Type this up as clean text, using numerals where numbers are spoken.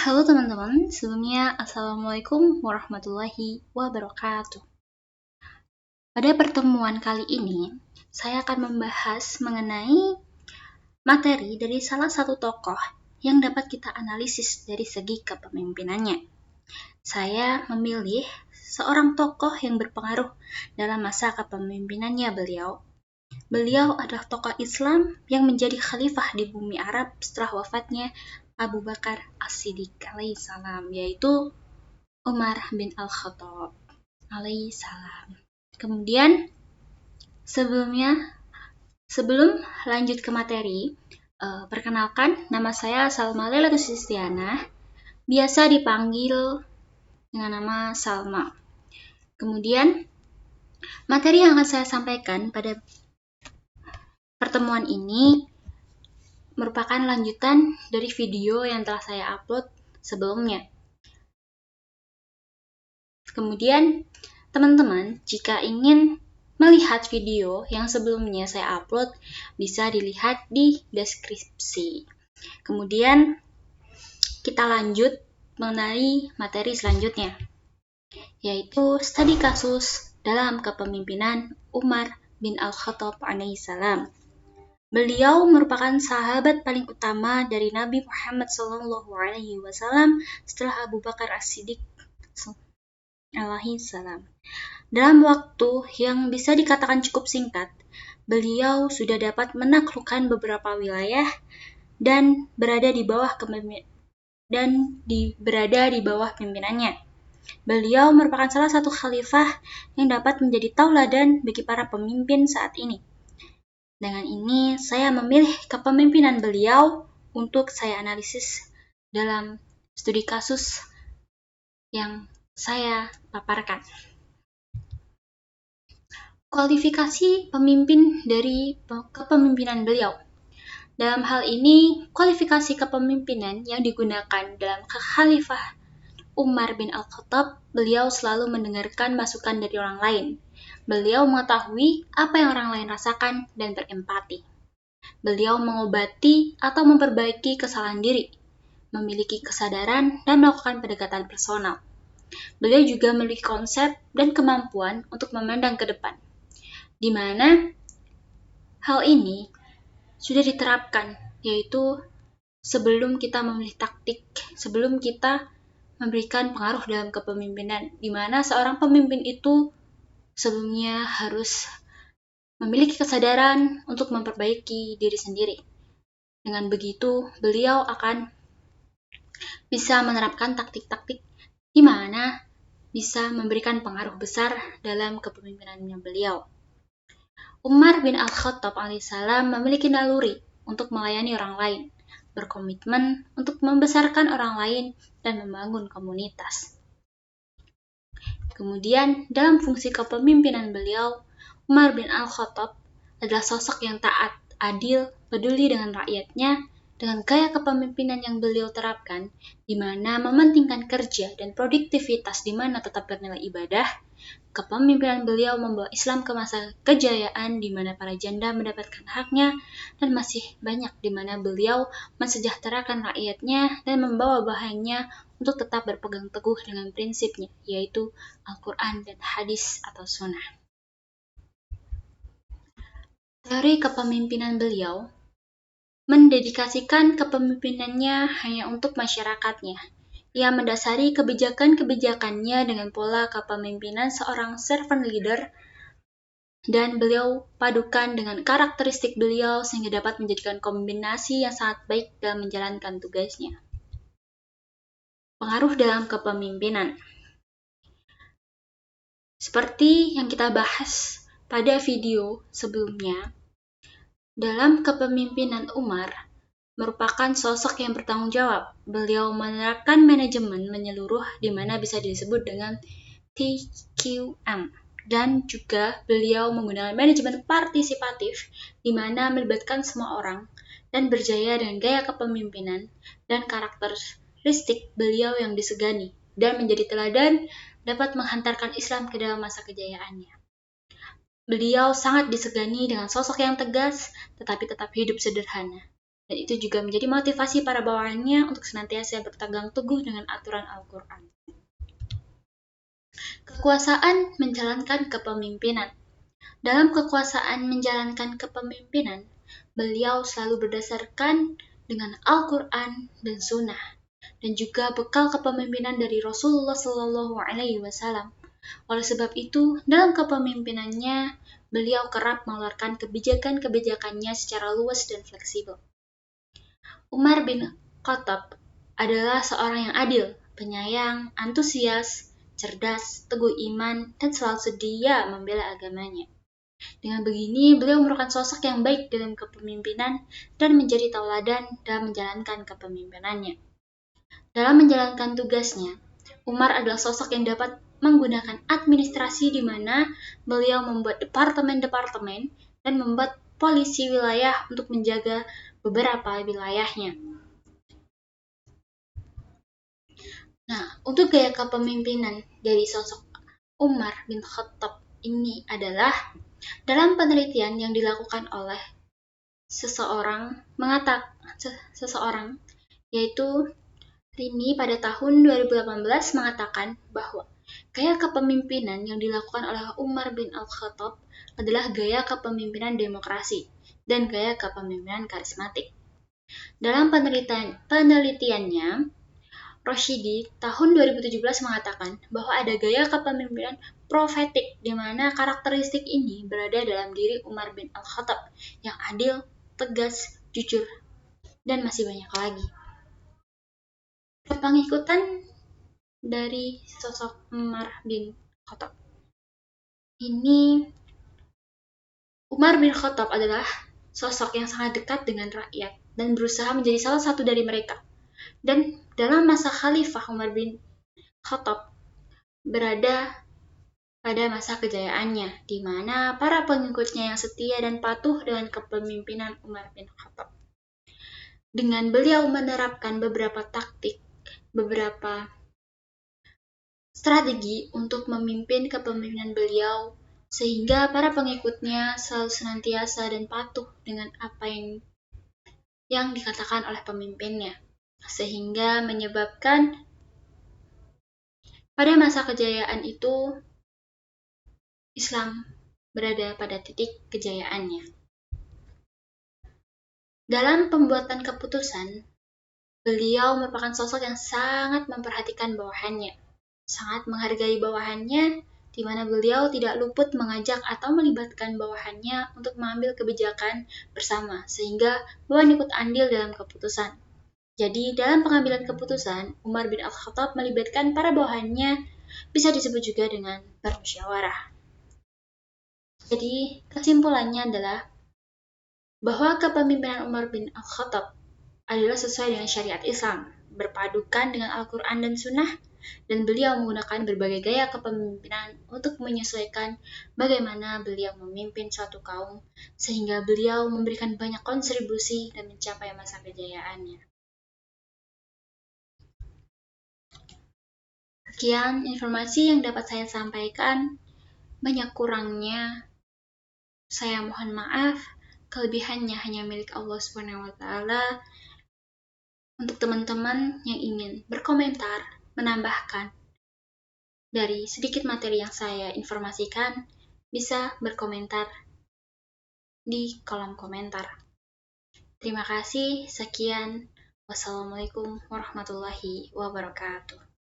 Halo teman-teman, sebelumnya Assalamualaikum warahmatullahi wabarakatuh. Pada pertemuan kali ini, saya akan membahas mengenai materi dari salah satu tokoh yang dapat kita analisis dari segi kepemimpinannya. Saya memilih seorang tokoh yang berpengaruh dalam masa kepemimpinannya beliau. Beliau adalah tokoh Islam yang menjadi khalifah di bumi Arab setelah wafatnya Abu Bakar As-Siddiq alaihissalam, yaitu Umar bin Al-Khattab alaihissalam. Kemudian sebelum lanjut ke materi, perkenalkan, nama saya Salma Lailatul Sistianah, biasa dipanggil dengan nama Salma. Kemudian materi yang akan saya sampaikan pada pertemuan ini merupakan lanjutan dari video yang telah saya upload sebelumnya. Kemudian, teman-teman, jika ingin melihat video yang sebelumnya saya upload, bisa dilihat di deskripsi. Kemudian, kita lanjut mengenai materi selanjutnya, yaitu studi kasus dalam kepemimpinan Umar bin Al-Khattab alaihissalam. Beliau merupakan sahabat paling utama dari Nabi Muhammad SAW setelah Abu Bakar As-Siddiq alaihissalam. Dalam waktu yang bisa dikatakan cukup singkat, beliau sudah dapat menaklukkan beberapa wilayah dan berada di bawah pimpinannya. Beliau merupakan salah satu khalifah yang dapat menjadi tauladan bagi para pemimpin saat ini. Dengan ini, saya memilih kepemimpinan beliau untuk saya analisis dalam studi kasus yang saya paparkan. Kualifikasi pemimpin dari kepemimpinan beliau. Dalam hal ini, kualifikasi kepemimpinan yang digunakan dalam Khalifah Umar bin Al-Khattab, beliau selalu mendengarkan masukan dari orang lain. Beliau mengetahui apa yang orang lain rasakan dan berempati. Beliau mengobati atau memperbaiki kesalahan diri, memiliki kesadaran dan melakukan pendekatan personal. Beliau juga memiliki konsep dan kemampuan untuk memandang ke depan, di mana hal ini sudah diterapkan, yaitu sebelum kita memilih taktik, sebelum kita memberikan pengaruh dalam kepemimpinan, di mana seorang pemimpin itu sebelumnya harus memiliki kesadaran untuk memperbaiki diri sendiri. Dengan begitu, beliau akan bisa menerapkan taktik-taktik di mana bisa memberikan pengaruh besar dalam kepemimpinannya beliau. Umar bin Al-Khattab alaihissalam memiliki naluri untuk melayani orang lain, berkomitmen untuk membesarkan orang lain dan membangun komunitas. Kemudian, dalam fungsi kepemimpinan beliau, Umar bin Al-Khattab adalah sosok yang taat, adil, peduli dengan rakyatnya, dengan gaya kepemimpinan yang beliau terapkan, di mana mementingkan kerja dan produktivitas di mana tetap bernilai ibadah. Kepemimpinan beliau membawa Islam ke masa kejayaan di mana para janda mendapatkan haknya, dan masih banyak di mana beliau mensejahterakan rakyatnya dan membawa bahannya untuk tetap berpegang teguh dengan prinsipnya, yaitu Al-Quran dan hadis atau sunnah. Teori kepemimpinan beliau mendedikasikan kepemimpinannya hanya untuk masyarakatnya. Ia mendasari kebijakan-kebijakannya dengan pola kepemimpinan seorang servant leader, dan beliau padukan dengan karakteristik beliau sehingga dapat menjadikan kombinasi yang sangat baik dalam menjalankan tugasnya. Pengaruh dalam kepemimpinan. Seperti yang kita bahas pada video sebelumnya, dalam kepemimpinan Umar merupakan sosok yang bertanggung jawab. Beliau menerapkan manajemen menyeluruh di mana bisa disebut dengan TQM, dan juga beliau menggunakan manajemen partisipatif di mana melibatkan semua orang dan berjaya dengan gaya kepemimpinan dan karakteristik beliau yang disegani dan menjadi teladan dapat menghantarkan Islam ke dalam masa kejayaannya. Beliau sangat disegani dengan sosok yang tegas tetapi tetap hidup sederhana. Dan itu juga menjadi motivasi para bawahannya untuk senantiasa berpegang teguh dengan aturan Al-Quran. Kekuasaan menjalankan kepemimpinan. Dalam kekuasaan menjalankan kepemimpinan, beliau selalu berdasarkan dengan Al-Quran dan Sunnah, dan juga bekal kepemimpinan dari Rasulullah Shallallahu Alaihi Wasallam. Oleh sebab itu, dalam kepemimpinannya, beliau kerap mengeluarkan kebijakan-kebijakannya secara luas dan fleksibel. Umar bin Khattab adalah seorang yang adil, penyayang, antusias, cerdas, teguh iman, dan selalu sedia membela agamanya. Dengan begini, beliau merupakan sosok yang baik dalam kepemimpinan dan menjadi tauladan dalam menjalankan kepemimpinannya. Dalam menjalankan tugasnya, Umar adalah sosok yang dapat menggunakan administrasi di mana beliau membuat departemen-departemen dan membuat polisi wilayah untuk menjaga beberapa wilayahnya. Nah, untuk gaya kepemimpinan dari sosok Umar bin Khattab ini adalah dalam penelitian yang dilakukan oleh seseorang yaitu Rini pada tahun 2018 mengatakan bahwa gaya kepemimpinan yang dilakukan oleh Umar bin Al-Khattab adalah gaya kepemimpinan demokrasi dan gaya kepemimpinan karismatik. Dalam penelitiannya, Roshidi tahun 2017 mengatakan bahwa ada gaya kepemimpinan profetik di mana karakteristik ini berada dalam diri Umar bin Al-Khattab yang adil, tegas, jujur, dan masih banyak lagi. Pengikutan dari sosok Umar bin Khattab ini, Umar bin Khattab adalah sosok yang sangat dekat dengan rakyat dan berusaha menjadi salah satu dari mereka. Dan dalam masa Khalifah Umar bin Khattab berada pada masa kejayaannya, di mana para pengikutnya yang setia dan patuh dengan kepemimpinan Umar bin Khattab. Dengan beliau menerapkan beberapa taktik, beberapa strategi untuk memimpin kepemimpinan beliau, sehingga para pengikutnya selalu senantiasa dan patuh dengan apa yang dikatakan oleh pemimpinnya, sehingga menyebabkan pada masa kejayaan itu Islam berada pada titik kejayaannya. Dalam pembuatan keputusan, beliau merupakan sosok yang sangat memperhatikan bawahannya, sangat menghargai bawahannya, di mana beliau tidak luput mengajak atau melibatkan bawahannya untuk mengambil kebijakan bersama, sehingga bawahan ikut andil dalam keputusan. Jadi, dalam pengambilan keputusan, Umar bin Al-Khattab melibatkan para bawahannya, bisa disebut juga dengan bermusyawarah. Jadi, kesimpulannya adalah bahwa kepemimpinan Umar bin Al-Khattab adalah sesuai dengan syariat Islam, berpadukan dengan Al-Quran dan Sunnah, dan beliau menggunakan berbagai gaya kepemimpinan untuk menyesuaikan bagaimana beliau memimpin suatu kaum, sehingga beliau memberikan banyak kontribusi dan mencapai masa kejayaannya. Sekian informasi yang dapat saya sampaikan. Banyak kurangnya saya mohon maaf. Kelebihannya hanya milik Allah SWT. Untuk teman-teman yang ingin berkomentar, menambahkan dari sedikit materi yang saya informasikan, bisa berkomentar di kolom komentar. Terima kasih, sekian. Wassalamualaikum warahmatullahi wabarakatuh.